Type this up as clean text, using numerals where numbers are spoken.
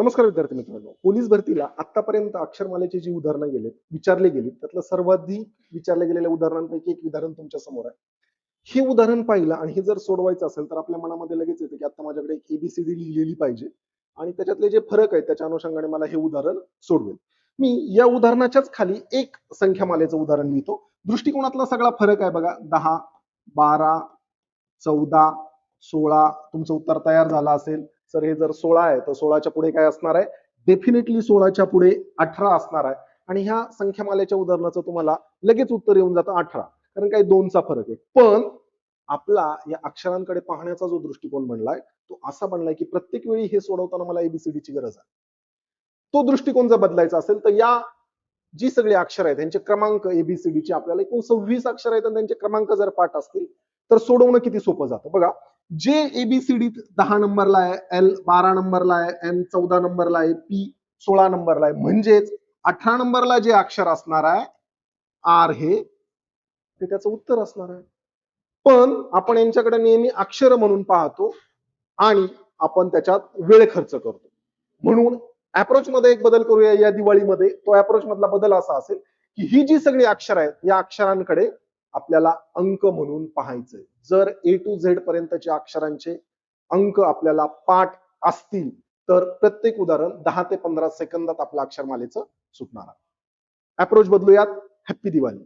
नमस्कार विद्यार्थी मित्रांनो. पोलीस भरतीला आतापर्यंत अक्षरमालेची जी उदाहरणं विचारली गेली त्यातलं सर्वाधिक विचारल्या गेलेल्या उदाहरणांपैकी एक उदाहरण तुमच्या समोर आहे. हे उदाहरण पाहिलं आणि हे जर सोडवायचं असेल तर आपल्या मनामध्ये लगेच येतं की आता माझ्याकडे एक एबीसीडी लिहिलेली पाहिजे आणि त्याच्यातले जे फरक आहेत त्याच्या अनुषंगाने मला हे उदाहरण सोडवेल. मी या उदाहरणाच्याच खाली एक संख्यामालेचं उदाहरण लिहितो. दृष्टिकोनातला सगळा फरक आहे बघा. 10, 12, 14, 16. तुमचं उत्तर तयार झालं असेल. सर हे जर 16 आहे तर 16च्या पुढे काय असणार आहे? डेफिनेटली 16च्या पुढे 18 असणार आहे. आणि ह्या संख्यामालेच्या उदाहरणाचं तुम्हाला लगेच उत्तर येऊन जातं 18, कारण काही 2चा फरक आहे. पण आपला या अक्षरांकडे पाहण्याचा जो दृष्टिकोन बनलाय तो असा बनलाय की प्रत्येक वेळी हे सोडवताना मला एबीसीडीची गरज आहे. तो दृष्टिकोन जर बदलायचा असेल तर या जी सगळी अक्षर आहेत त्यांचे क्रमांक एबीसीडीचे आपल्याला एकूण 26 अक्षर आहेत आणि त्यांचे क्रमांक जर पाठ असतील तर सोडवणं किती सोपं जातं बघा. जे एबीसीडी 10 नंबरला आहे, एल 12 नंबरला आहे, एन 14 नंबरला आहे, पी 16 नंबरला आहे, म्हणजेच 18 नंबरला जे अक्षर असणार आहे आर हे ते त्याचं उत्तर असणार आहे. पण आपण यांच्याकडे नेहमी अक्षर म्हणून पाहतो आणि आपण त्याच्यात वेळ खर्च करतो. म्हणून अप्रोच मध्ये एक बदल करूया या दिवाळीमध्ये. तो अप्रोच मधला बदल असा असेल की ही जी सगळी अक्षर आहेत या अक्षरांकडे आपल्याला अंक म्हणून पाहायचंय. जर ए टू झेड पर्यंतच्या अक्षरांचे अंक आपल्याला पाठ असतील तर प्रत्येक उदाहरण 10 ते 15 सेकंदात आपल्या अक्षरमालेचं सुटणार आहे. अप्रोच बदलूयात. हॅप्पी दिवाळी.